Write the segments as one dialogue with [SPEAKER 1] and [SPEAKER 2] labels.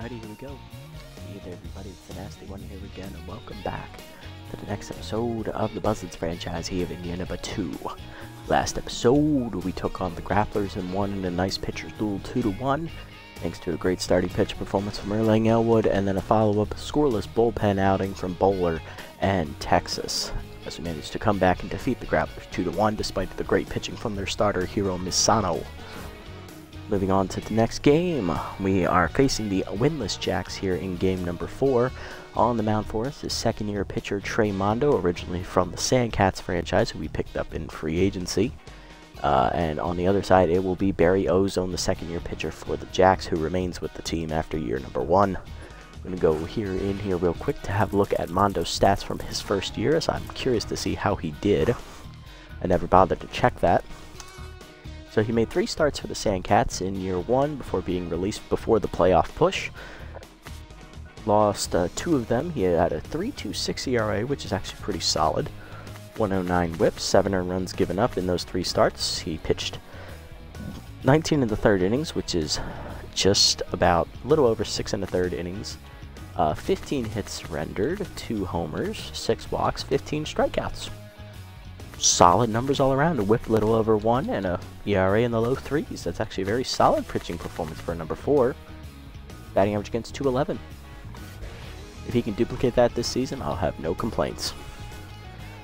[SPEAKER 1] Alrighty, here we go. Hey there everybody, it's the Nasty One here again, and welcome back to the next episode of the Buzzards franchise here in year number 2. Last episode, we took on the Grapplers and won in a nice pitcher's duel 2-1, thanks to a great starting pitch performance from Erlang Elwood, and then a follow-up scoreless bullpen outing from Bowler and Texas, as we managed to come back and defeat the Grapplers 2-1 despite the great pitching from their starter, Hiro Misano. Moving on to the next game, we are facing the winless Jacks here in game number 4. On the mound for us is second-year pitcher Trey Mondo, originally from the Sandcats franchise, who we picked up in free agency. And on the other side, it will be Barry Ozone, the second-year pitcher for the Jacks, who remains with the team after year number 1. I'm going to go in here real quick to have a look at Mondo's stats from his first year, as I'm curious to see how he did. I never bothered to check that. So he made 3 starts for the Sandcats in year 1 before being released before the playoff push. Lost 2 of them. He had a 3.26 ERA, which is actually pretty solid. 109 whip, 7 earned runs given up in those 3 starts. He pitched 19 in the 3rd innings, which is just about a little over 6 in the 3rd innings. 15 hits rendered, 2 homers, 6 walks, 15 strikeouts. Solid numbers all around. A whip little over 1 and a ERA in the low 3s. That's actually a very solid pitching performance for a number 4. Batting average against .211. If he can duplicate that this season, I'll have no complaints.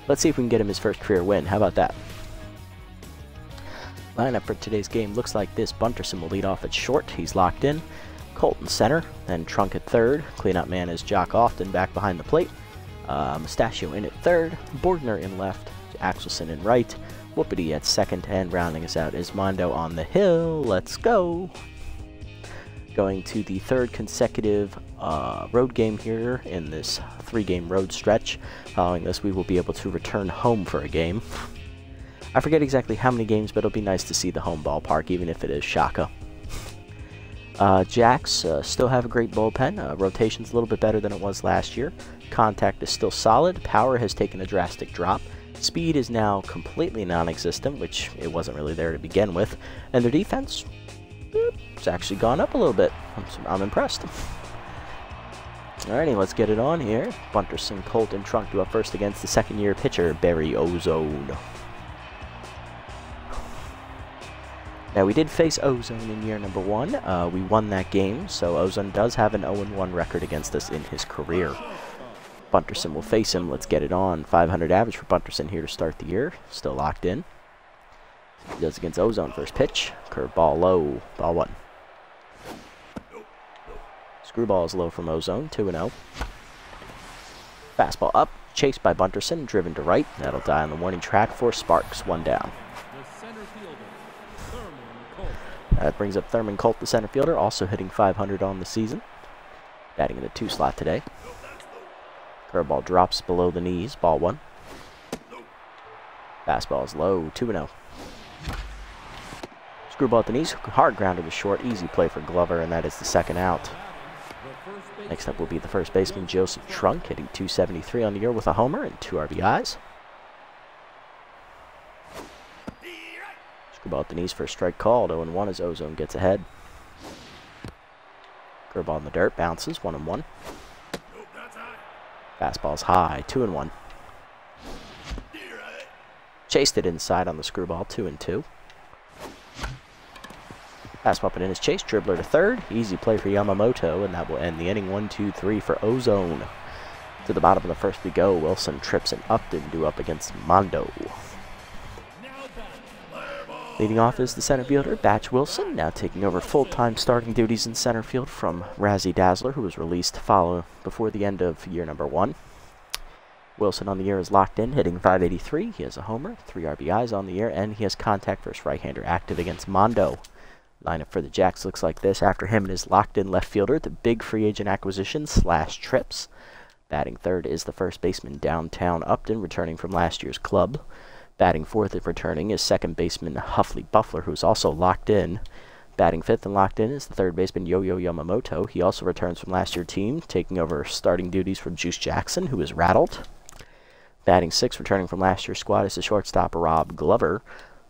[SPEAKER 1] Let's see if we can get him his first career win. How about that? Lineup for today's game looks like this. Bunterson will lead off at short. He's locked in. Colton center. Then Trunk at third. Cleanup man is Jock Often back behind the plate. Mustachio in at third. Bordner in left. Axelson in right, Whoopity at second, and rounding us out is Mondo on the hill. Let's go! Going to the 3rd consecutive road game here in this 3-game road stretch. Following this, we will be able to return home for a game. I forget exactly how many games, but it'll be nice to see the home ballpark, even if it is Shaka. Jacks still have a great bullpen. Rotation's a little bit better than it was last year. Contact is still solid. Power has taken a drastic drop. Speed is now completely non-existent, which it wasn't really there to begin with. And their defense, it's actually gone up a little bit. I'm impressed. Alrighty, let's get it on here. Bunterson, Colt, and Trunk do up first against the second-year pitcher, Barry Ozone. Now, we did face Ozone in year number 1. We won that game, so Ozone does have an 0-1 record against us in his career. Bunterson will face him. Let's get it on. 500 average for Bunterson here to start the year. Still locked in. He does against Ozone. First pitch. Curveball low. Ball 1. Screwball is low from Ozone. 2-0. Fastball up. Chased by Bunterson. Driven to right. That'll die on the warning track for Sparks. 1 down. That brings up Thurman Colt, the center fielder, also hitting 500 on the season. Batting in the 2 slot today. Curveball drops below the knees. Ball 1. Fastball is low. 2-0. Screwball at the knees. Hard grounder to short. Easy play for Glover, and that is the 2nd out. Next up will be the first baseman, Joseph Trunk, hitting .273 on the year with a homer and 2 RBIs. Screwball at the knees for a strike called. 0-1 as Ozone gets ahead. Curveball in the dirt. Bounces. 1-1. Fastball's high, 2-1. Chased it inside on the screwball, 2-2. Fastball up and in his chase, dribbler to third. Easy play for Yamamoto, and that will end the inning. 1-2-3 for Ozone. To the bottom of the 1st we go. Wilson, Trips, and Upton do up against Mondo. Leading off is the center fielder, Batch Wilson, now taking over full-time starting duties in center field from Razzie Dazzler, who was released before the end of year number 1. Wilson on the year is locked in, hitting .583. He has a homer, 3 RBIs on the year, and he has contact versus right-hander active against Mondo. Lineup for the Jacks looks like this. After him, it is locked-in left fielder, the big free agent acquisition / Trips. Batting third is the first baseman, Downtown Upton, returning from last year's club. Batting 4th and returning is second baseman Huffley Buffler, who is also locked in. Batting 5th and locked in is the 3rd baseman Yo-Yo Yamamoto. He also returns from last year's team, taking over starting duties from Juice Jackson, who is rattled. Batting 6th, returning from last year's squad, is the shortstop Rob Glover.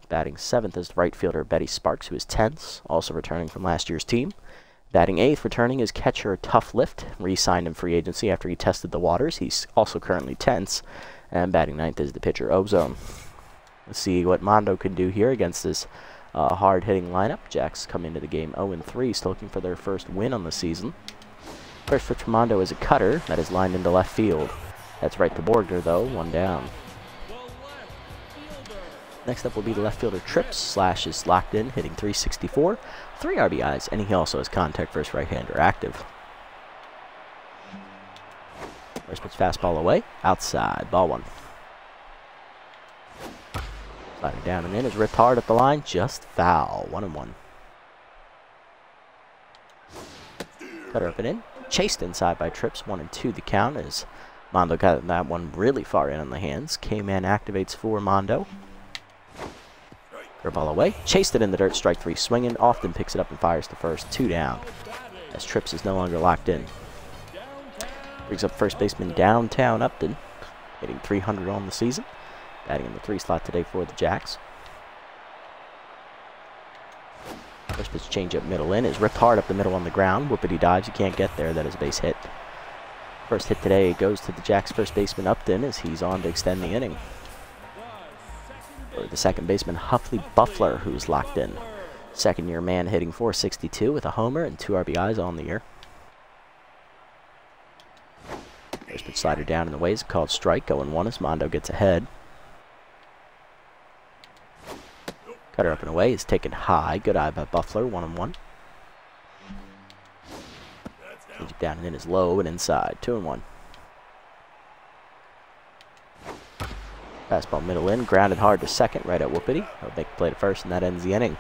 [SPEAKER 1] Batting 7th is the right fielder Betty Sparks, who is tense, also returning from last year's team. Batting eighth, returning is catcher Tough Lift, re-signed in free agency after he tested the waters. He's also currently tense. And batting ninth is the pitcher Ozone. Let's see what Mondo can do here against this hard-hitting lineup. Jacks come into the game 0-3, still looking for their first win on the season. First pitch from Mondo is a cutter that is lined into left field. That's right to Borgner, though, one down. Next up will be the left fielder Trips. Slash is locked in, hitting .364, 3 RBIs, and he also has contact versus right-hander active. First pitch fastball away, outside, ball one. Slider down and in is ripped hard up the line, just foul, 1-1. Cutter up and in, chased inside by Trips, 1-2 the count as Mondo got that one really far in on the hands. K-Man activates for Mondo. Ball away, chased it in the dirt, strike three, swinging, often picks it up and fires to first, 2 down, as Trips is no longer locked in. Brings up first baseman Downtown Upton, hitting .300 on the season, batting in the 3 slot today for the Jacks. First pitch changeup middle in is ripped hard up the middle on the ground. Whoopity dives, you can't get there, that is a base hit. First hit today goes to the Jacks first baseman Upton as he's on to extend the inning. For the second baseman Huffley Buffler, who's locked in. Second-year man hitting .462 with a homer and 2 RBIs on the year. First pitch slider down in the way is called strike, 0-1 as Mondo gets ahead. Cutter up and away is taken high, good eye by Buffler, 1-1. Change down and in is low and inside, 2-1. Fastball middle in, grounded hard to second, right at Whoopity. He'll make the play to first, and that ends the inning.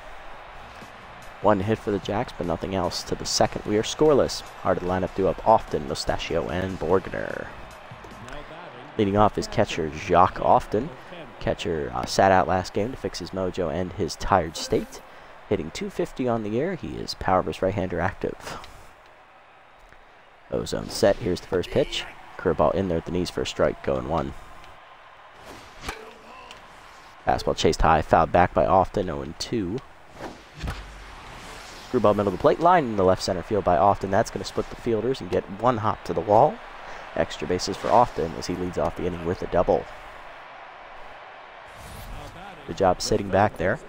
[SPEAKER 1] One hit for the Jacks, but nothing else. To the second, we are scoreless. Hard to line up due up Often, Mustachio, and Borgner. Leading off is catcher Jacques Often. Catcher sat out last game to fix his mojo and his tired state. Hitting .250 on the year, he is power versus right-hander active. Ozone set, here's the first pitch. Curveball in there at the knees for a strike, 0-1. Fastball chased high, fouled back by Often, 0-2. Screwball middle of the plate, line in the left center field by Often. That's going to split the fielders and get one hop to the wall. Extra bases for Often as he leads off the inning with a double. Good job sitting back there.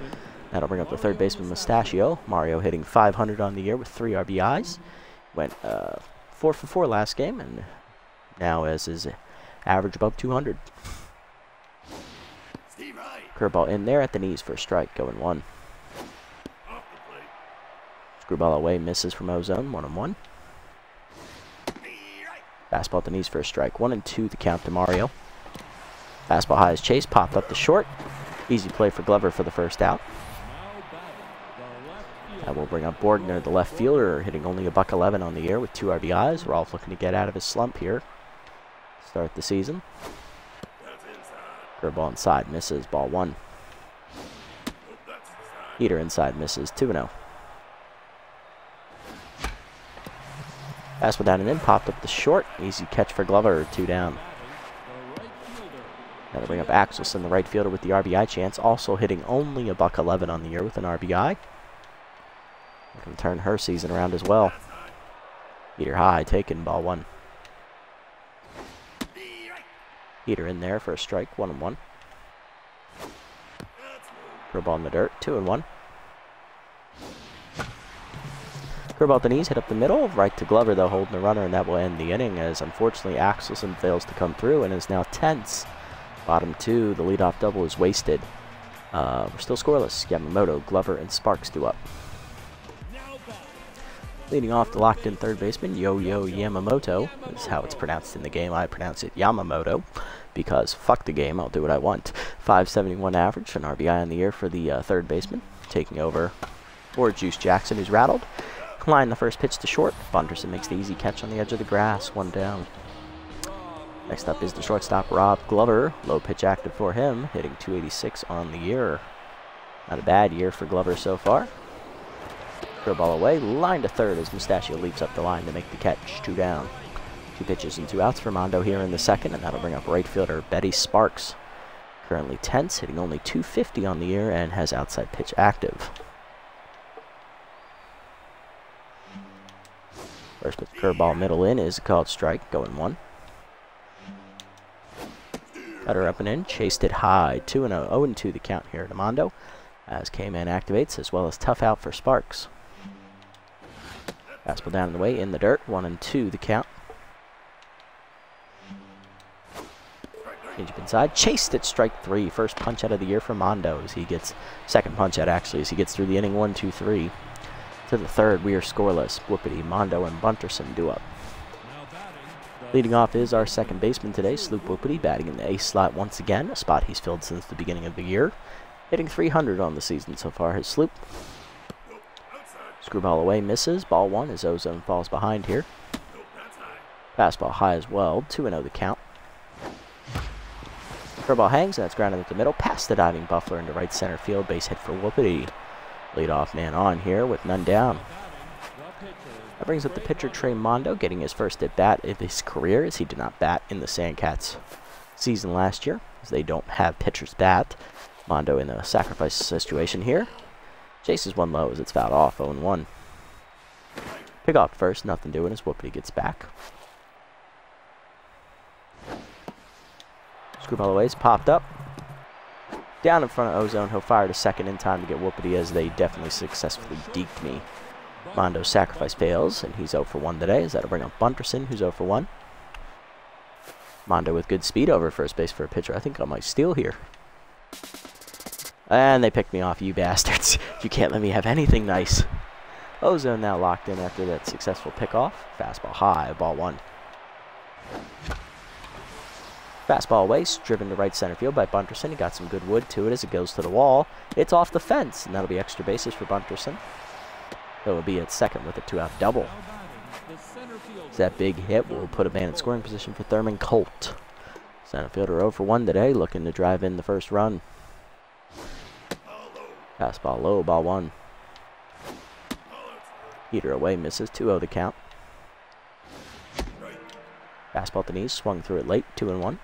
[SPEAKER 1] That'll bring up the third baseman Mustachio. Mario hitting .500 on the year with 3 RBIs. Went 4 for 4 last game, and now as his average above 200. Curveball in there at the knees for a strike, 0-1. Screwball away, misses from Ozone, 1-1. Fastball at the knees for a strike, 1-2 the count to Mario. Fastball high as chase, popped up the short. Easy play for Glover for the first out. That will bring up Borgner, the left fielder, hitting only $111 on the year with 2 RBIs. Rolf looking to get out of his slump here. Start the season. Curveball inside, misses, ball 1. Heater inside, misses, 2-0. Fastball down and in, popped up the short. Easy catch for Glover, 2 down. That'll bring up Axelson, the right fielder, with the RBI chance. Also hitting only $111 on the year with an RBI. Can turn her season around as well. Heater high, taken, ball 1. Heater in there for a strike, 1-1. Curveball in the dirt, 2-1. Curveball at the knees, hit up the middle, right to Glover though, holding the runner, and that will end the inning as unfortunately Axelson fails to come through and is now tense. Bottom 2, the leadoff double is wasted. We're still scoreless. Yamamoto, Glover, and Sparks do up. Leading off the locked-in third baseman, Yo-Yo Yamamoto, is how it's pronounced in the game. I pronounce it Yamamoto, because fuck the game, I'll do what I want. 571 average, an RBI on the year for the third baseman. Taking over for Juice Jackson, who's rattled. Line the first pitch to short. Bunderson makes the easy catch on the edge of the grass, 1 down. Next up is the shortstop, Rob Glover. Low pitch active for him, hitting .286 on the year. Not a bad year for Glover so far. Curveball away, line to third as Mustachio leaps up the line to make the catch, 2 down. 2 pitches and 2 outs for Mondo here in the second, and that'll bring up right fielder Betty Sparks. Currently tense, hitting only .250 on the year and has outside pitch active. First pitch curveball middle in is a called strike, going 1. Cutter up and in, chased it high, 2-0, 0-2 the count here to Mondo, as K-Man activates, as well as tough out for Sparks. Fastball down in the way, in the dirt, 1-2 the count. Change up inside, chased it, strike 3, first punch out of the year for Mondo, as he gets, second punch out actually, as he gets through the inning, 1-2-3. To the third, we are scoreless. Whoopity, Mondo, and Bunterson do up. Leading off is our second baseman today, Sloop Whoopity, batting in the ace slot once again, a spot he's filled since the beginning of the year. Hitting .300 on the season so far, his Sloop. Screwball away, misses. Ball 1 as Ozone falls behind here. Fastball high as well, 2-0 the count. Curveball hangs, and that's grounded at the middle, past the diving Buffler into right center field, base hit for Whoopity. Leadoff man on here with none down. That brings up the pitcher Trey Mondo, getting his first at bat of his career, as he did not bat in the Sandcats season last year, as they don't have pitchers bat. Mondo in a sacrifice situation here. Chases one low as it's fouled off, 0-1. Pick off first, nothing doing as Whoopity gets back. Screwball away, it's popped up. Down in front of Ozone, he'll fire to second in time to get Whoopity, as they definitely successfully deked me. Mondo's sacrifice fails, and he's 0-for-1 today, as that'll bring up Bunterson, who's 0-for-1. Mondo with good speed over first base for a pitcher. I think I might steal here. And they picked me off, you bastards. You can't let me have anything nice. Ozone now locked in after that successful pickoff. Fastball high, ball 1. Fastball away, driven to right center field by Bunterson. He got some good wood to it as it goes to the wall. It's off the fence, and that'll be extra bases for Bunterson. So it'll be at second with a 2-out double. That big hit will put a man in scoring position for Thurman Colt. Center fielder 0-for-1 today, looking to drive in the first run. Fastball low, ball 1. Heater away, misses, 2-0 the count. Fastball at the knees, swung through it late, 2-1.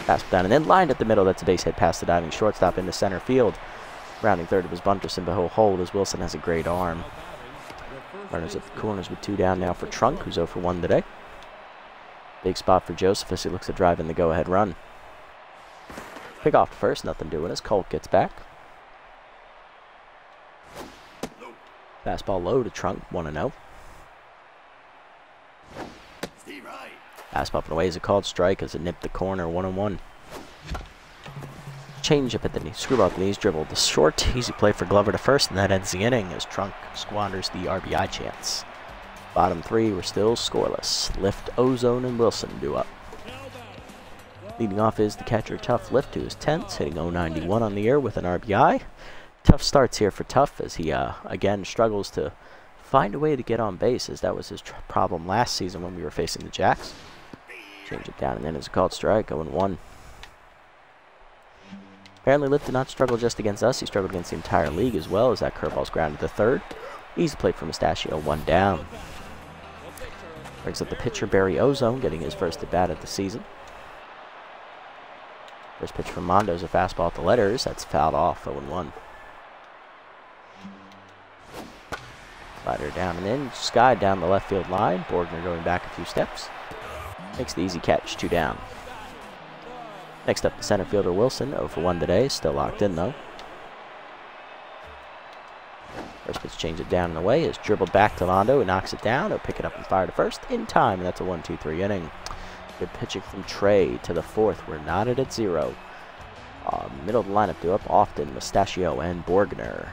[SPEAKER 1] Fastball down and then lined at the middle. That's a base hit past the diving shortstop into center field. Rounding third was Bunterson, but he'll hold as Wilson has a great arm. Runners at the corners with 2 down now for Trunk, who's 0-for-1 today. Big spot for Joseph as he looks to drive in the go-ahead run. Pick off first, nothing doing as Colt gets back. Fastball low to Trunk, 1-0. Fastball up and away is a called strike as it nipped the corner, 1-1. Change up at the knee, screwball at the knees, dribbled the short, easy play for Glover to first, and that ends the inning as Trunk squanders the RBI chance. Bottom 3 were still scoreless. Lift, Ozone, and Wilson do up. Leading off is the catcher Tough Lift, who is 10th, hitting .091 on the year with an RBI. Tough starts here for Tough as he again struggles to find a way to get on base, as that was his problem last season when we were facing the Jacks. Change it down and then it's a called strike, 0-1. Apparently Lift did not struggle just against us, he struggled against the entire league as well, as that curveball's grounded to third. Easy play for Mustachio, 1 down. Brings up the pitcher Barry Ozone, getting his first at bat of the season. First pitch from Mondo's a fastball at the letters, that's fouled off, 0-1. Slider down and in, Sky down the left field line, Borgner going back a few steps. Makes the easy catch, 2 down. Next up, the center fielder Wilson, 0-for-1 today, still locked in though. First pitch, change it down and away, is dribbled back to Mondo, who knocks it down. He'll pick it up and fire to first in time, and that's a 1-2-3 inning. Good pitching from Trey to the 4th. We're knotted at 0. Middle of the lineup do up often, Mustachio and Borgner.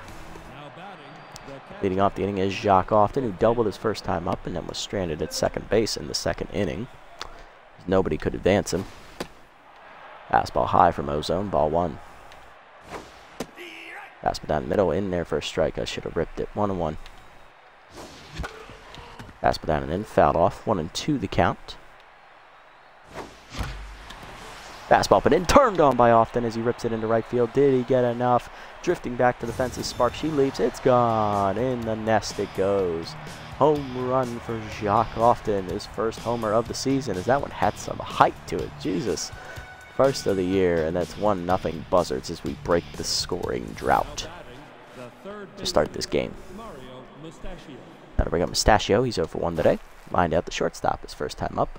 [SPEAKER 1] Leading off the inning is Jacques Often, who doubled his first time up and then was stranded at second base in the second inning. Nobody could advance him. Fastball high from Ozone, ball 1. Fastball down the middle, in there for a strike. I should have ripped it, 1-1. Fastball down and in, fouled off, 1-2 the count. Fastball but in, turned on by Often as he rips it into right field. Did he get enough? Drifting back to the fences, Spark, she leaps, it's gone. In the nest it goes. Home run for Jacques Often, his first homer of the season, as that one had some height to it, Jesus. First of the year, and that's 1-0 Buzzards as we break the scoring drought to start this game. That'll bring up Mustachio. He's 0 for 1 today. Lined out the shortstop his first time up.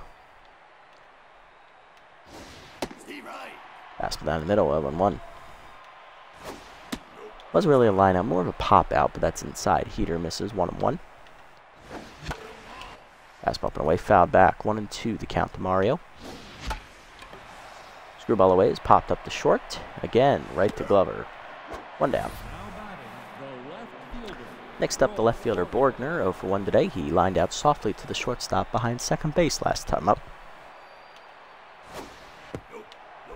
[SPEAKER 1] Fastball down the middle, 0-1. Wasn't really a line out, more of a pop out, but that's inside. Heater misses, 1-1. Fastball up and away, fouled back, 1-2 the count to Mario. Screwball away is popped up to short. Again, right to Glover. 1 down. Next up, the left fielder Borgner, 0 for 1 today. He lined out softly to the shortstop behind second base last time up.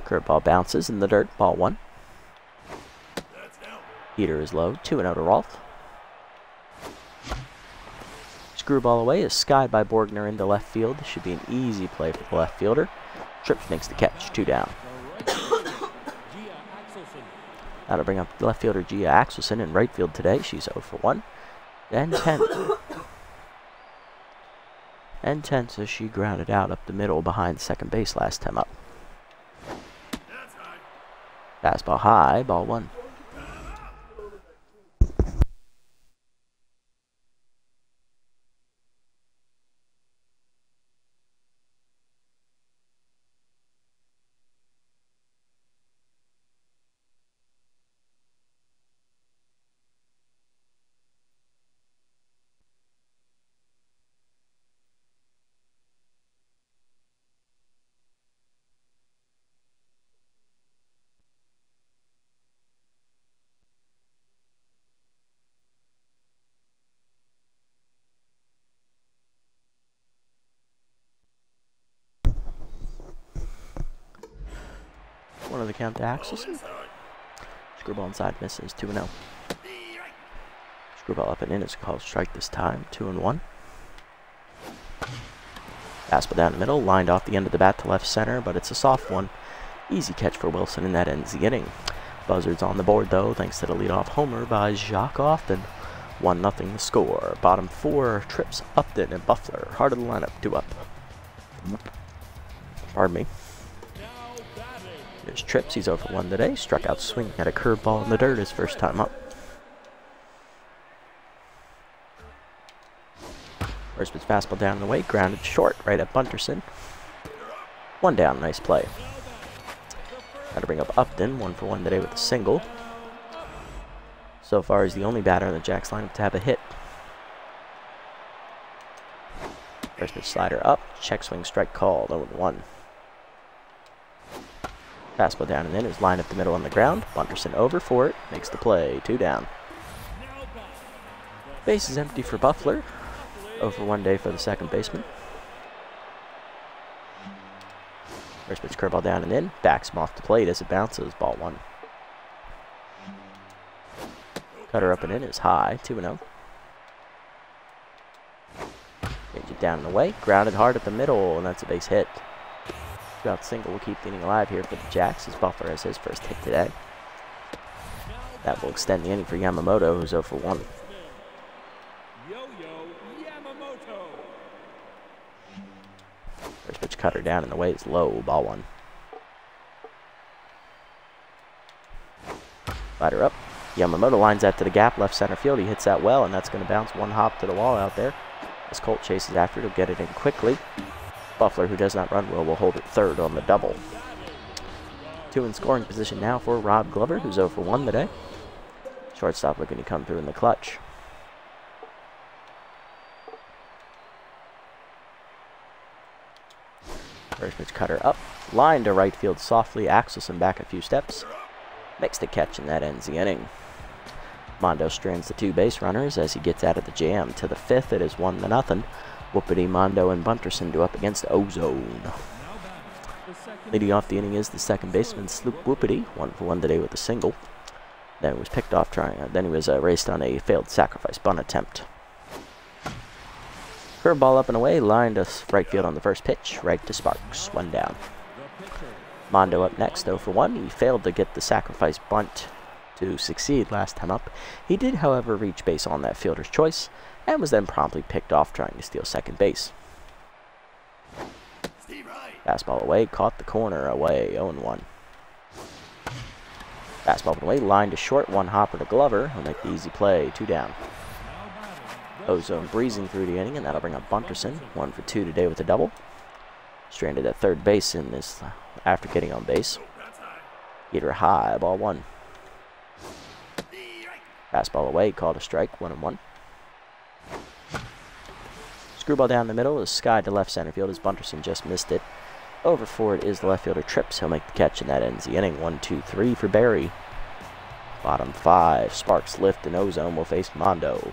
[SPEAKER 1] Curveball bounces in the dirt, ball 1. Heater is low, 2-0 to Rolf. Screwball away is skied by Borgner into left field. This should be an easy play for the left fielder. Trips makes the catch, 2 down. That'll bring up the left fielder Gia Axelson in right field today. She's 0 for 1. And 10. And 10, so she grounded out up the middle behind second base last time up. Fastball high, ball 1. One of the count to Axelson. Screwball inside misses, 2-0. Screwball up and in is called strike this time, 2-1. Fastball down the middle, lined off the end of the bat to left center, but it's a soft one. Easy catch for Wilson, and that ends the inning. Buzzards on the board though, thanks to the leadoff homer by Jacques Austin. 1-0 the score. Bottom 4, Trips, Upton, and Buffler. Heart of the lineup, 2 up. Pardon me. There's Trips, he's 0 for 1 today. Struck out swinging at a curveball in the dirt his first time up. First pitch fastball down and away, grounded short, right at Bunterson. 1 down, nice play. That'll bring up Upton, 1 for 1 today with a single. So far, he's the only batter in the Jacks lineup to have a hit. First pitch slider up, check swing strike called, 0-1. Fastball down and in is lined up the middle on the ground. Bunterson over for it, makes the play, 2 down. Base is empty for Buffler. 0 for 1 day for the second baseman. First pitch curveball down and in, backs him off the plate as it bounces, ball 1. Cutter up and in is high, 2-0. Change it down and away, grounded hard at the middle, and that's a base hit. Out single will keep the inning alive here for the Jacks as Buffler has his first hit today. That will extend the inning for Yamamoto, who's 0 for 1. First pitch cutter down and the way is low, ball 1. Slider up. Yamamoto lines that to the gap, left center field. He hits that well, and that's going to bounce 1 hop to the wall out there. As Colt chases after it, he'll get it in quickly. Buffler, who does not run well, will hold it third on the double. 2 in scoring position now for Rob Glover, who's 0 for 1 today. Shortstop looking to come through in the clutch. First pitch cutter up, line to right field softly. Axelson back a few steps. Makes the catch, and that ends the inning. Mondo strands the 2 base runners as he gets out of the jam. To the 5th, it is 1-0. Whoopity, Mondo, and Bunterson do up against Ozone. Leading off the inning is the second baseman, Sloop Whoopity, 1 for 1 today with a single. Then he was picked off then he was raced on a failed sacrifice bunt attempt. Curveball up and away, lined to right field on the first pitch, right to Sparks, 1 down. Mondo up next, 0 for 1. He failed to get the sacrifice bunt to succeed last time up. He did, however, reach base on that fielder's choice, and was then promptly picked off trying to steal second base. Fastball away, caught the corner away, 0-1. Fastball away, line to short, 1 hopper to Glover. He'll make the easy play, 2 down. Ozone breezing through the inning, and that'll bring up Bunterson. 1 for 2 today with a double. Stranded at third base in this after getting on base. Heater high, ball 1. Fastball away, called a strike, 1-1. Screwball down the middle is skied to left center field as Bunterson just missed it. Over for it is the left fielder Trips. He'll make the catch, and that ends the inning. 1-2-3 for Barry. Bottom 5, Sparks lift, and Ozone will face Mondo.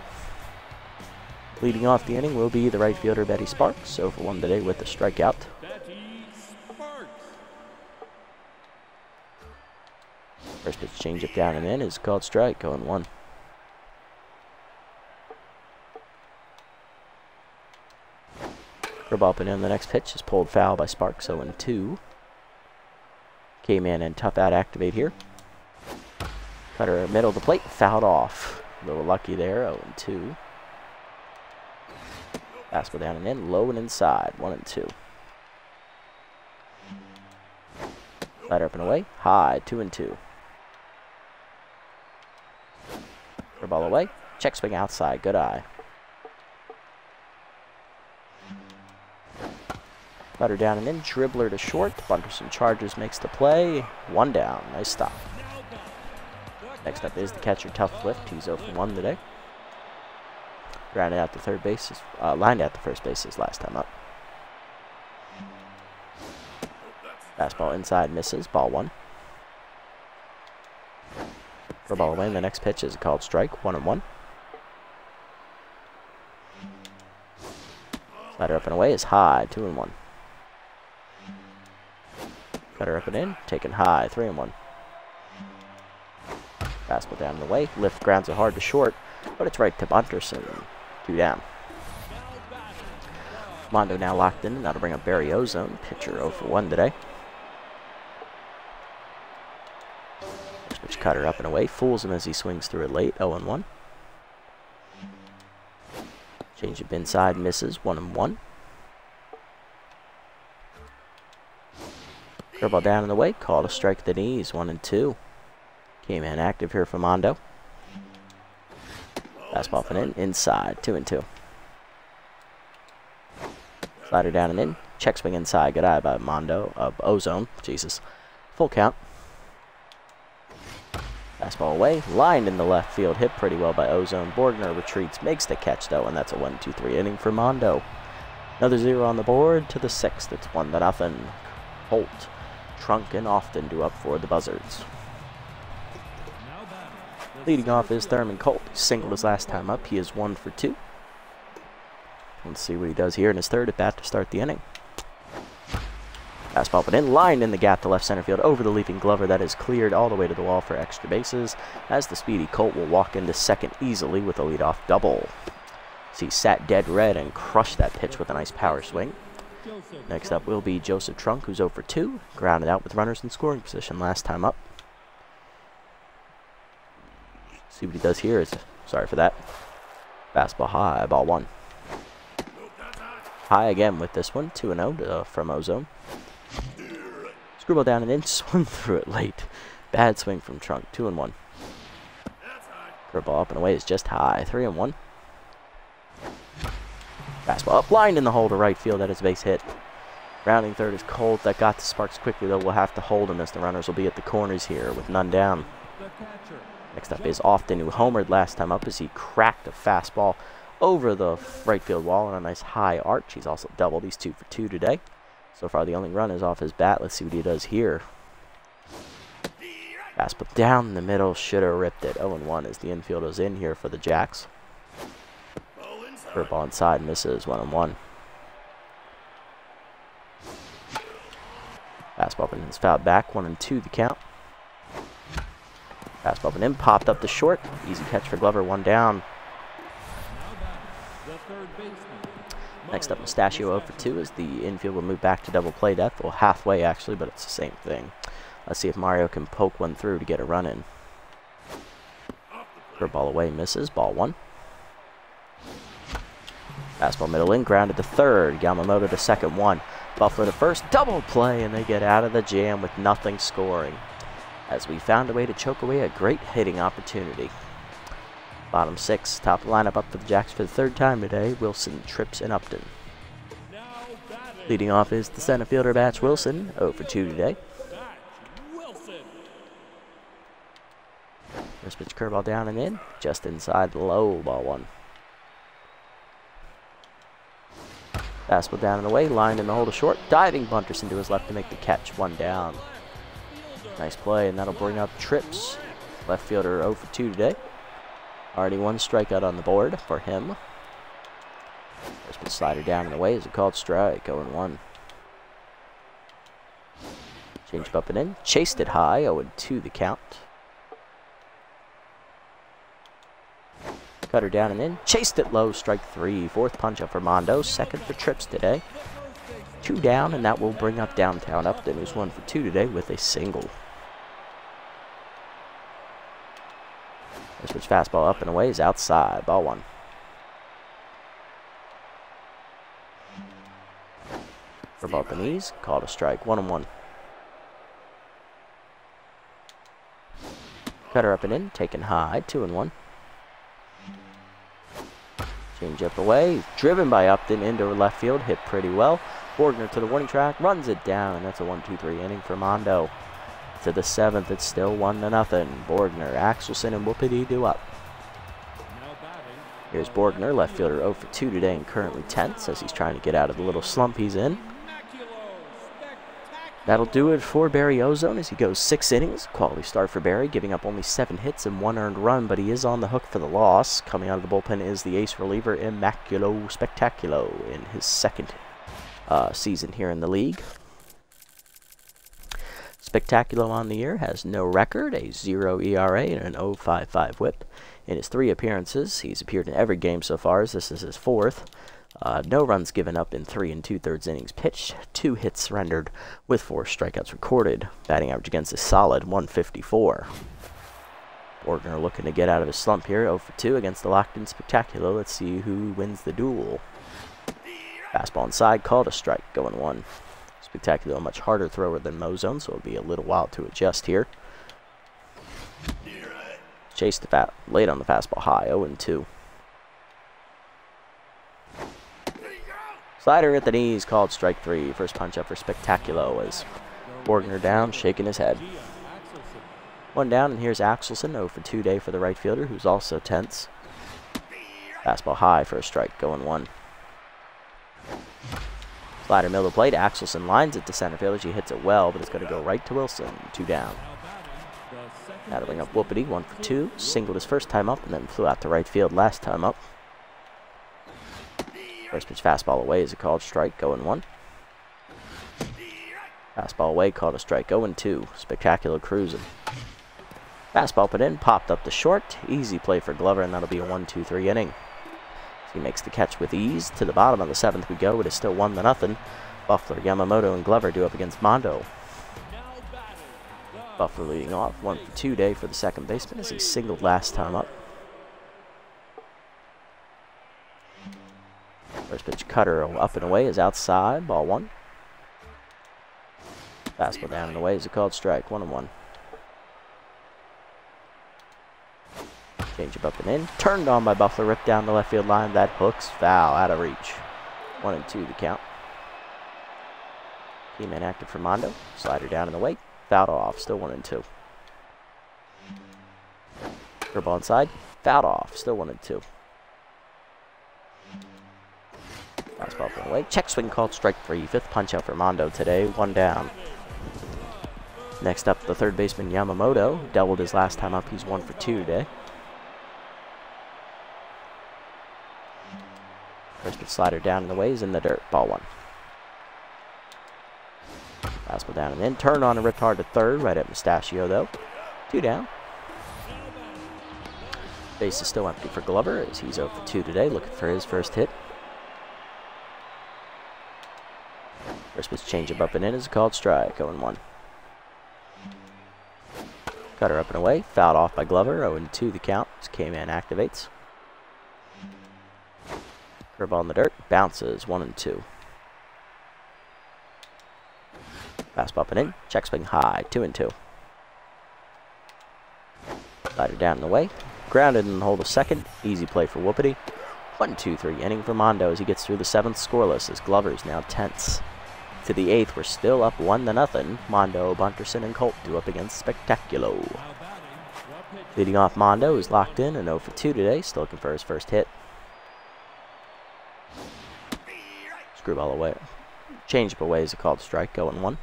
[SPEAKER 1] Leading off the inning will be the right fielder Betty Sparks. 0 for 1 today with a strikeout. First pitch changeup down and in is called strike, 0-1. Curveball up and in. The next pitch is pulled foul by Sparks, 0-2. K-Man and tough out activate here. Cutter middle of the plate, fouled off. A little lucky there, 0-2. Fastball down and in, low and inside, 1-2. Slider up and away, high, 2-2. Ball away, check swing outside, good eye. Cutter down and in, dribbler to short. Bunterson charges, makes the play. 1 down, nice stop. Next up is the catcher, Tough Lift. He's 0 for 1 today. Grounded out to third base, lined out to first base his last time up. Fastball inside misses, ball 1. For ball away, and the next pitch is a called strike, 1-1. Slider up and away is high, 2-1. Cutter up and in, taken high, 3-1. Fastball down and away, lift grounds it hard to short, but it's right to Bunterson, 2 down. Mondo now locked in, and that'll bring up Barry Ozone, pitcher 0 for 1 today. Pitch cutter up and away, fools him as he swings through it late, 0-1. Change up inside, misses, 1-1. Curveball down and away, called a strike at the knees, 1-2. K-Man active here for Mondo. Fastball up and in, inside, 2-2. Slider down and in, check swing inside, good eye by Mondo, Ozone, Jesus. Full count. Fastball away, lined in the left field, hit pretty well by Ozone. Borgner retreats, makes the catch though, and that's a 1-2-3 inning for Mondo. Another 0 on the board to the 6th. It's 1-0. Holt, Trunk, and Often do up for the Buzzards. Leading off is Thurman Colt. He singled his last time up. He is 1 for 2. Let's see what he does here in his third at bat to start the inning. Fastball, but in line in the gap to left center field over the leaping Glover. That is cleared all the way to the wall for extra bases, as the speedy Colt will walk into second easily with a leadoff double. So he sat dead red and crushed that pitch with a nice power swing. Next up will be Joseph Trunk, who's 0 for 2, grounded out with runners in scoring position last time up. See what he does here is, sorry for that. Fastball high, ball 1. High again with this one, 2-0 from Ozone. Screwball down and in, swung through it late. Bad swing from Trunk, 2-1. Curveball up and away is just high, 3-1. Fastball up, lined in the hole to right field, that is base hit. Rounding third is Colt, that got to Sparks quickly though. We'll have to hold him as the runners will be at the corners here with none down. Next up is Often, who homered last time up as he cracked a fastball over the right field wall on a nice high arch. He's also doubled. He's 2 for 2 today. So far the only run is off his bat. Let's see what he does here. Fastball down the middle, should have ripped it. 0-1 as the infielder's in here for the Jacks. Curveball inside, misses, 1-1. Fastball up and it's fouled back, 1-2 the count. Fastball up and in, popped up the short. Easy catch for Glover, 1 down. Next up, Mustachio 0 for 2 as the infield will move back to double play depth. Well, halfway actually, but it's the same thing. Let's see if Mario can poke one through to get a run in. Curveball away, misses, ball 1. Fastball middle in, grounded to third. Yamamoto to second, 1. Buffalo to first, double play, and they get out of the jam with nothing scoring, as we found a way to choke away a great hitting opportunity. Bottom 6, top of the lineup up for the Jacks for the third time today. Wilson, Trips, and Upton. Leading off is the center fielder, Batch Wilson, 0 for 2 today. First pitch curveball down and in, just inside the low, ball 1. Fastball down and away, lined in the hole to short. Diving Bunterson to his left to make the catch, 1 down. Nice play, and that'll bring up Trips. Left fielder 0 for 2 today. Already 1 strikeout on the board for him. First pitch slider down and away is a called strike, 0-1. Changed up and in, chased it high, 0-2 the count. Cutter down and in, chased it low, strike 3. 4th punch up for Mondo, 2nd for Trips today. 2 down, and that will bring up downtown Upton, who's 1 for 2 today with a single. This pitch fastball up and away is outside, ball 1. For ball at the knees, called a strike, 1-1. Cutter up and in, taken high, 2-1. Change up away, driven by Upton into left field, hit pretty well. Borgner to the warning track, runs it down, and that's a 1-2-3 inning for Mondo. To the 7th, it's still 1-0. Borgner, Axelson, and Whoopity do up. Here's Borgner, left fielder 0 for 2 today and currently tense as he's trying to get out of the little slump he's in. That'll do it for Barry Ozone as he goes 6 innings. Quality start for Barry, giving up only 7 hits and 1 earned run, but he is on the hook for the loss. Coming out of the bullpen is the ace reliever Immaculo Spectaculo in his 2nd season here in the league. Spectaculo on the year has no record, a 0 ERA, and an 0.55 whip. In his 3 appearances, he's appeared in every game so far, as this is his 4th. No runs given up in 3 2/3 innings pitched, 2 hits surrendered with 4 strikeouts recorded. Batting average against is solid, 154. Borgner looking to get out of his slump here, 0 for 2 against the locked-in Spectacular. Let's see who wins the duel. Fastball inside, called a strike, going 1. Spectacular, a much harder thrower than Mozone, so it'll be a little while to adjust here. Chased late on the fastball high, 0-2. Slider at the knees, called strike 3. First punch up for Spectaculo as Borgner down, shaking his head. 1 down, and here's Axelson, 0 for 2 today for the right fielder, who's also tense. Fastball high for a strike, going 1. Slider middle of the plate, Axelson lines it to center field as he hits it well, but it's going to go right to Wilson, 2 down. That'll bring up Whoopity, 1 for 2. Singled his first time up and then flew out to right field last time up. First pitch fastball away is a called strike, going 1. Fastball away, called a strike, 0-2. Spectacular cruising. Fastball put in, popped up to short. Easy play for Glover, and that'll be a 1-2-3 inning. He makes the catch with ease. To the bottom of the 7th we go. It is still 1-0. Buffler, Yamamoto, and Glover do up against Mondo. Buffler leading off, 1 for 2 day for the second baseman as he singled last time up. First pitch cutter up and away is outside, ball 1. Fastball down and away is a called strike, 1-1. Change up and in, turned on by Buffalo, ripped down the left field line. That hook's foul, out of reach. 1-2 the count. Key man active for Mondo. Slider down and away, fouled off, still 1-2. Curveball inside, fouled off, still 1-2. Fastball from away. Check swing called strike 3. 5th punch out for Mondo today. 1 down. Next up, the third baseman Yamamoto. Doubled his last time up. He's 1 for 2 today. First pitch slider down and away is in the dirt. Ball 1. Fastball down and in. Turned on and ripped hard to third. Right at Mustachio though. 2 down. Base is still empty for Glover as he's 0 for 2 today. Looking for his first hit. First pitch changeup up and in is a called strike, 0-1. Cutter up and away, fouled off by Glover, 0-2 the count as K-Man activates. Curveball in the dirt, bounces, 1-2. Fastball up and in, check swing high, 2-2. Slider down and away, grounded in the hold of second. Easy play for Whoopity. 1-2-3 inning for Mondo as he gets through the 7th scoreless as Glover's now tense. To the 8th, we're still up 1-0. Mondo, Bunterson, and Colt do up against Spectaculo. Leading off Mondo is locked in and 0 for 2 today, still looking for his first hit. Screwball away. Changeup away is a called strike, 0-1.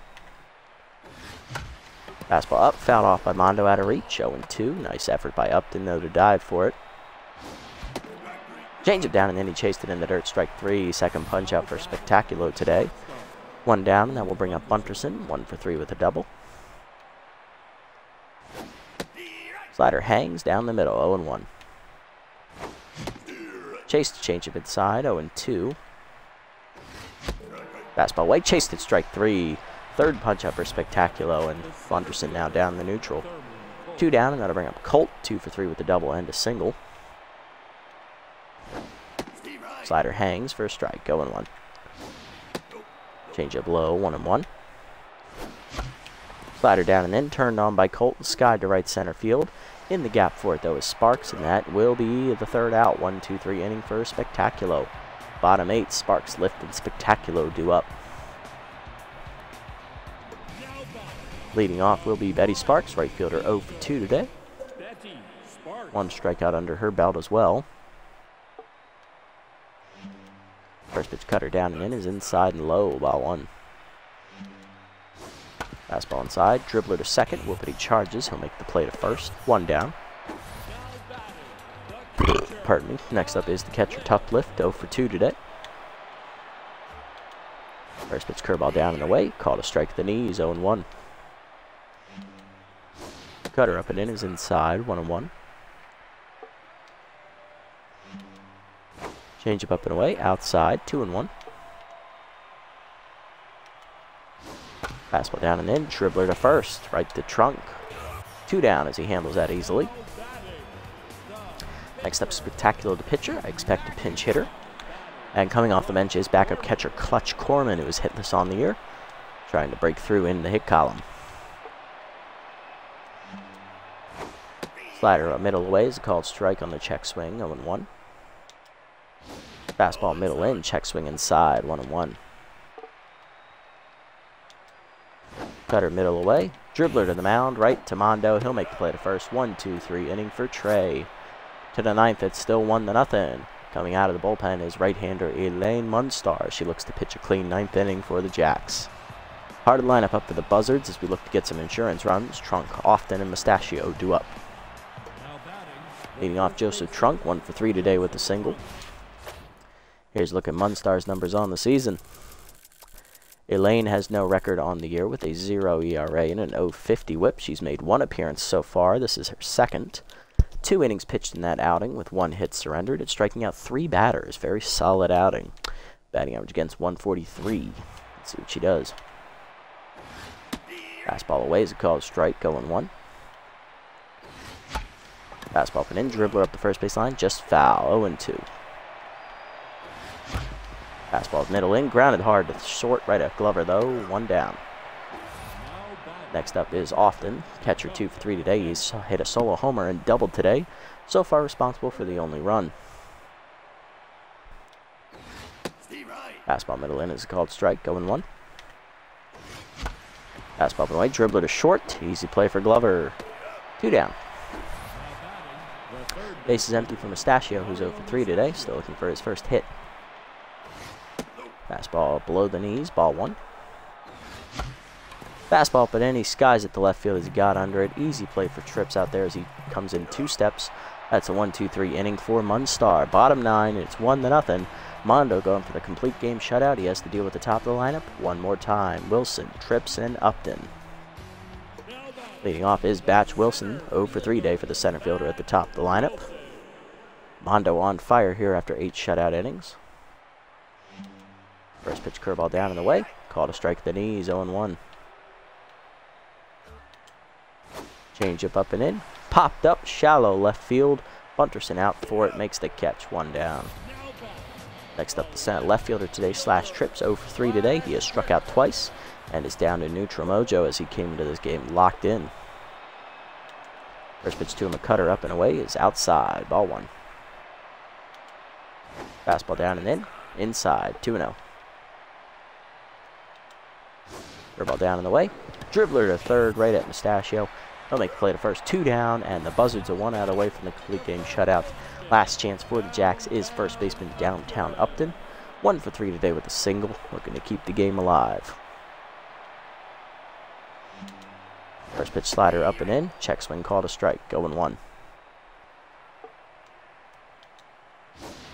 [SPEAKER 1] Fastball up, fouled off by Mondo out of reach, 0-2. Nice effort by Upton, though, to dive for it. Changeup down, and then he chased it in the dirt, strike 3. Second punch out for Spectaculo today. 1 down, and that will bring up Bunterson, 1 for 3 with a double. Slider hangs down the middle, 0-1. Chased changeup inside, 0-2. Fastball away, chased it, strike 3. Third punch up for Spectaculo, and Bunterson now down the neutral. 2 down, and that'll bring up Colt, 2 for 3 with a double and a single. Slider hangs for a strike, 0-1. Changeup low, 1-1. Slider down and in, turned on by Colt, skied to right center field. In the gap for it, though, is Sparks, and that will be the 3rd out. 1-2-3 inning for Spectaculo. Bottom 8, Sparks lift and Spectaculo do up. Leading off will be Betty Sparks, right fielder, 0 for 2 today. 1 strikeout under her belt as well. First pitch cutter down and in is inside and low, ball 1. Fastball inside, dribbler to second, Whoopity charges, he'll make the play to first, 1 down. Pardon me. Next up is the catcher, Tough Lift, 0 for 2 today. First pitch curveball down and away, called a strike to the knees, 0-1. Cutter up and in is inside, 1-1. Changeup up and away, outside, 2-1. Fastball down and in, dribbler to first, right to trunk. 2 down as he handles that easily. Next up, Spectaculo, the pitcher. I expect a pinch hitter. And coming off the bench is backup catcher Clutch Corman, who is hitless on the year, trying to break through in the hit column. Slider up middle away is a called strike on the check swing, 0-1. Fastball middle in, check swing inside, 1-1. Cutter middle away, dribbler to the mound, right to Mondo. He'll make the play to first. 1-2-3 inning for Trey. To the 9th, it's still 1-0. Coming out of the bullpen is right-hander Elaine Munstar. She looks to pitch a clean 9th inning for the Jacks. Part of the lineup up for the Buzzards as we look to get some insurance runs. Trunk, Often, and Mustachio do up. Leading off Joseph Trunk, 1 for 3 today with a single. Here's a look at Munstar's numbers on the season. Elaine has no record on the year with a 0 ERA and an 0.50 whip. She's made 1 appearance so far. This is her 2nd. 2 innings pitched in that outing with 1 hit surrendered. It's striking out 3 batters. Very solid outing. Batting average against 143. Let's see what she does. Fastball away is a called strike, 0-1. Fastball up and in, dribbler up the first base line, just foul, 0-2. Fastball middle in, grounded hard to short, right at Glover though, 1 down. Next up is Often, catcher 2 for 3 today. He's hit a solo homer and doubled today, so far responsible for the only run. Fastball middle in is a called strike, 0-1. Fastball up and away, dribbler to short, easy play for Glover, 2 down. Base is empty for Mustachio, who's 0 for 3 today, still looking for his first hit. Fastball below the knees, ball 1. Fastball up and in, he skies at the left field as he got under it. Easy play for Trips out there as he comes in 2 steps. That's a 1-2-3 inning for Munstar. Bottom 9, it's 1-0. Mondo going for the complete game shutout. He has to deal with the top of the lineup one more time. Wilson, Trips, and Upton. Leading off is Batch Wilson, 0 for 3 day for the center fielder at the top of the lineup. Mondo on fire here after 8 shutout innings. First pitch curveball down and away. Called a strike at the knees, 0-1. Changeup up and in. Popped up, shallow left field. Bunterson out for it, makes the catch, 1 down. Next up, the center left fielder today, Trips, 0 for 3 today. He has struck out twice and is down to neutral mojo as he came into this game locked in. First pitch to him, a cutter up and away, is outside. Ball 1. Fastball down and in. Inside. 2-0. Curveball down and away. Dribbler to third, right at Mustachio. They'll make the play to first. 2 down, and the Buzzards are 1 out away from the complete game shutout. Last chance for the Jacks is first baseman downtown Upton. 1 for 3 today with a single, looking to keep the game alive. First pitch slider up and in. Check swing called a strike. 0-1.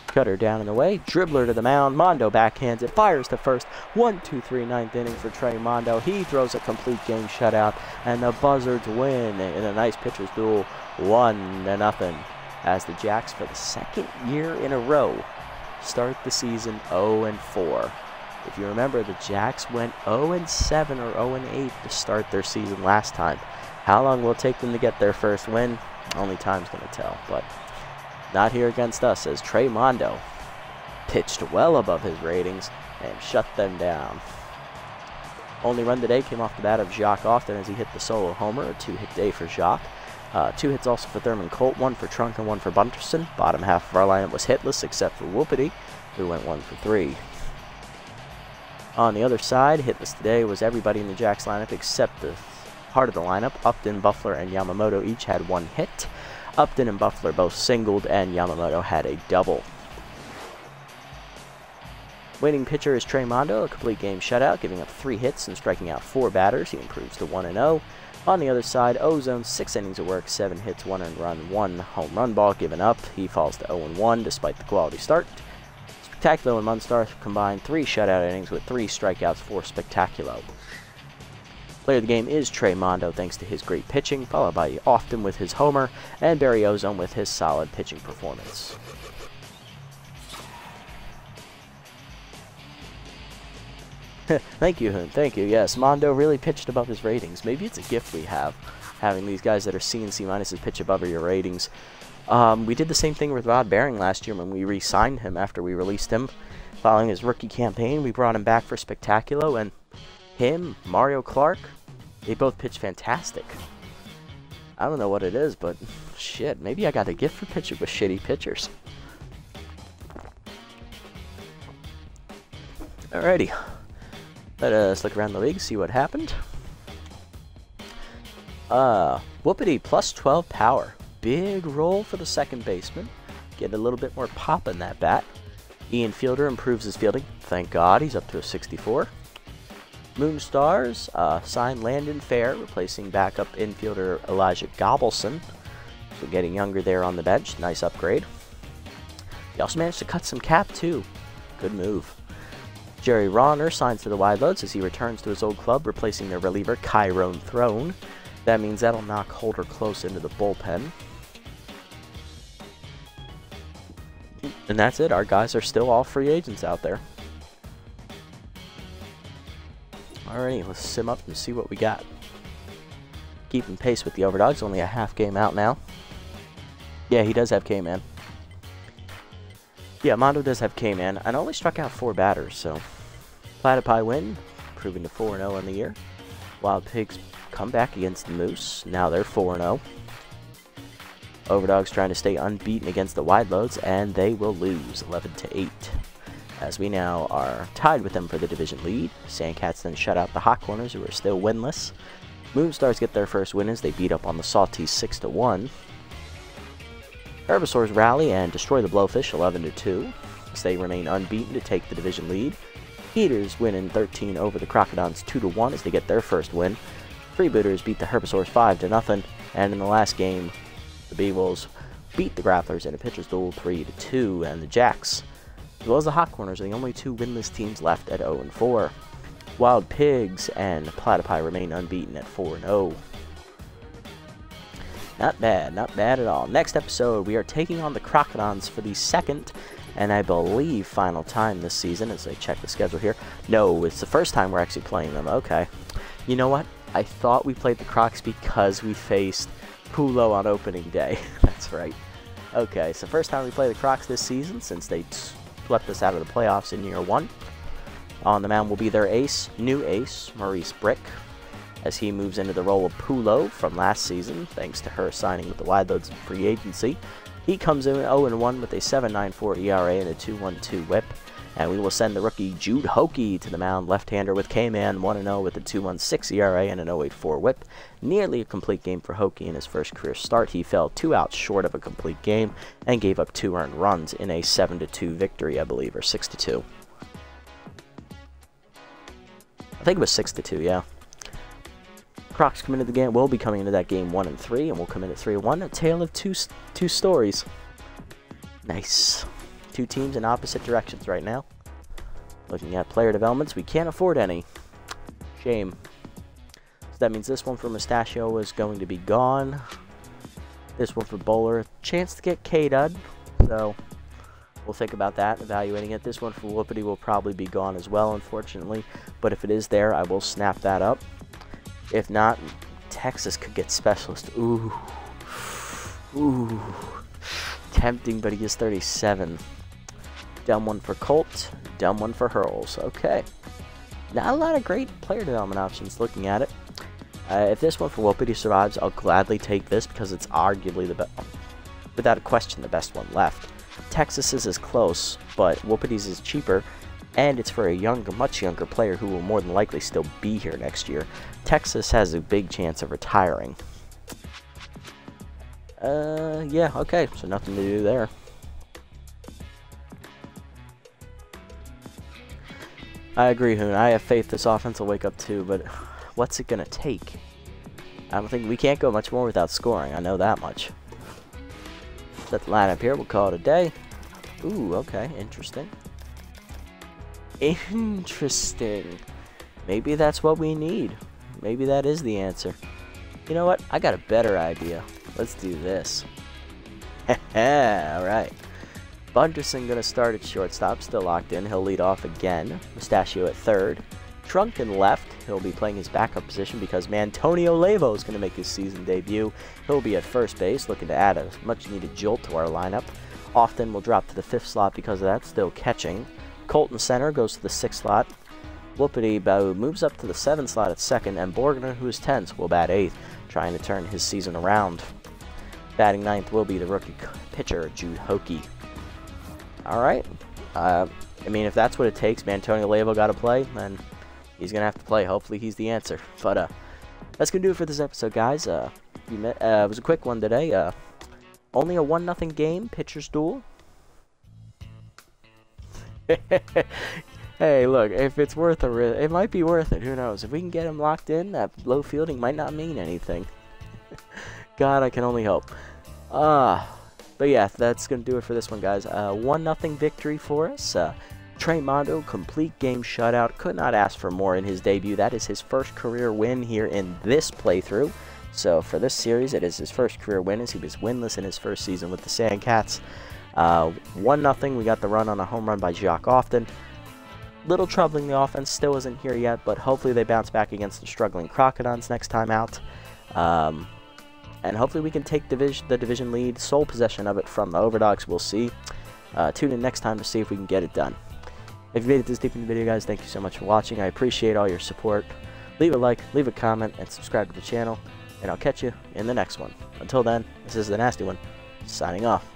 [SPEAKER 1] Cutter down and away. Dribbler to the mound. Mondo backhands it. Fires to first. 1-2-3 ninth inning for Trey Mondo. He throws a complete game shutout. And the Buzzards win in a nice pitcher's duel. 1-0. As the Jacks, for the second year in a row, start the season 0-4. If you remember, the Jacks went 0-7 or 0-8 to start their season last time. How long will it take them to get their first win? Only time's going to tell. But not here against us, as Trey Mondo pitched well above his ratings and shut them down. Only run today came off the bat of Jacques Austin as he hit the solo homer. A 2-hit day for Jacques. 2 hits also for Thurman Colt, 1 for Trunk and 1 for Bunterson. Bottom half of our lineup was hitless except for Whoopity, who went 1 for 3. On the other side, hitless today was everybody in the Jacks lineup except the heart of the lineup. Upton, Buffler, and Yamamoto each had 1 hit. Upton and Buffler both singled, and Yamamoto had a double. Winning pitcher is Trey Mondo, a complete game shutout, giving up 3 hits and striking out 4 batters. He improves to 1-0. On the other side, Ozone, 6 innings of work, 7 hits, 1 earned run, 1 home run ball given up. He falls to 0-1 despite the quality start. Spectaculo and Munstar combined 3 shutout innings with 3 strikeouts for Spectaculo. Player of the game is Trey Mondo, thanks to his great pitching, followed by Often with his homer, and Barry Ozone with his solid pitching performance. Thank you, Hoon. Thank you. Yes, Mondo really pitched above his ratings. Maybe it's a gift we have, having these guys that are C and C minuses pitch above your ratings. We did the same thing with Rod Bering last year when we re-signed him after we released him. Following his rookie campaign, we brought him back for Spectaculo, and him, Mario Clark, they both pitch fantastic. I don't know what it is, but shit, maybe I got a gift for pitching with shitty pitchers. Alrighty. Let us look around the league, see what happened. Whoopity, plus 12 power. Big roll for the second baseman. Get a little bit more pop in that bat. Ian Fielder improves his fielding. Thank God, he's up to a 64. Moonstars signed Landon Fair, replacing backup infielder Elijah Gobelson. So getting younger there on the bench. Nice upgrade. He also managed to cut some cap, too. Good move. Jerry Ronner signs to the Wideloads as he returns to his old club, replacing their reliever, Kyrone Throne. That means that'll knock Holder close into the bullpen. And that's it. Our guys are still all free agents out there. Alrighty, let's sim up and see what we got. Keeping pace with the Overdogs, only a half game out now. Yeah, he does have K-Man. Yeah, Mondo does have K-Man, and only struck out 4 batters, so Platypi win, improving to 4-0 in the year. Wild Pigs come back against the Moose, now they're 4-0. Overdogs trying to stay unbeaten against the Wideloads, and they will lose 11-8. As we now are tied with them for the division lead. Sandcats then shut out the Hot Corners, who are still winless. Moonstars get their first win as they beat up on the Salties 6-1. Herbivores rally and destroy the Blowfish 11-2, as they remain unbeaten to take the division lead. Heaters win in 13 over the Crocodons 2-1 as they get their first win. Freebooters beat the Herbivores 5-0, and in the last game, the B-Wolves beat the Grapplers in a pitcher's duel 3-2, and the Jacks, as well as the Hot Corners, are the only 2 winless teams left at 0-4. Wild Pigs and Platypi remain unbeaten at 4-0. Not bad at all. Next episode, we are taking on the Crocodons for the second and I believe final time this season, as I check the schedule here. No, it's the first time we're actually playing them. Okay. You know what? I thought we played the Crocs because we faced Pulo on opening day. That's right. Okay, so first time we play the Crocs this season since they swept us out of the playoffs in year 1. On the mound will be their ace, new ace, Maurice Brick. as he moves into the role of Pulo from last season, thanks to her signing with the Wideloads in free agency. He comes in 0-1 with a 7.94 ERA and a 2.12 whip. And we will send the rookie Jude Hockey to the mound, left-hander with K-Man, 1-0 with a 2.16 ERA and an 0.84 whip. Nearly a complete game for Hockey in his first career start. He fell 2 outs short of a complete game and gave up 2 earned runs in a 7-2 victory, I believe, or 6-2. I think it was 6-2, yeah. Crocs come into the game. We'll be coming into that game 1-3, and we'll come in at 3-1. A tale of two stories. Nice. 2 teams in opposite directions right now. Looking at player developments, we can't afford any. Shame. So that means this one for Mustachio is going to be gone. This one for Bowler, chance to get K-Dud. So we'll think about that, evaluating it. This one for Whoopity will probably be gone as well, unfortunately. But if it is there, I will snap that up. If not, Texas could get Specialist. Ooh. Ooh. Tempting, but he is 37. Dumb one for Colt, dumb one for Hurls. Okay. Not a lot of great player development options looking at it. If this one for Whoopity survives, I'll gladly take this because it's arguably the best, without a question, the best one left. Texas's is close, but Whoopity's is cheaper, and it's for a younger, much younger player who will more than likely still be here next year. Texas has a big chance of retiring. Yeah, okay, so nothing to do there. I agree, Hoon. I have faith this offense will wake up too, but what's it going to take? I don't think we can't go much more without scoring. I know that much. Set the lineup here. We'll call it a day. Ooh, okay. Interesting. Interesting. Maybe that's what we need. Maybe that is the answer. You know what? I got a better idea. Let's do this. Alright. Bunderson going to start at shortstop, still locked in. He'll lead off again. Mustachio at third. Trunk in left. He'll be playing his backup position because Mantonio Lavo is going to make his season debut. He'll be at first base, looking to add a much-needed jolt to our lineup. Often will drop to the 5th slot because of that, still catching. Colton center goes to the 6th slot. Whoopity moves up to the 7th slot at 2nd, and Borgner, who is 10th, will bat 8th, trying to turn his season around. Batting 9th will be the rookie pitcher, Jude Hockey. Alright. I mean, if that's what it takes, Mantonio Lavo got to play, then he's going to have to play. Hopefully he's the answer. But that's going to do it for this episode, guys. It was a quick one today. Only a 1-0 game, pitcher's duel. Hey, look, if it's worth a risk, it might be worth it. Who knows? If we can get him locked in, that low fielding might not mean anything. God, I can only hope. But yeah, that's going to do it for this one, guys. 1-0 victory for us. Trey Mondo, complete game shutout. Could not ask for more in his debut. That is his first career win here in this playthrough. So for this series, it is his first career win, as he was winless in his first season with the Sandcats. 1-0. We got the run on a home run by Jacques Often. Little troubling, the offense still isn't here yet, but hopefully they bounce back against the struggling Crocodons next time out. And hopefully we can take the division lead, sole possession of it from the Overdogs. We'll see. Tune in next time to see if we can get it done. If you made it this deep in the video, guys, thank you so much for watching. I appreciate all your support. Leave a like, leave a comment, and subscribe to the channel. And I'll catch you in the next one. Until then, this is the Nasty One, signing off.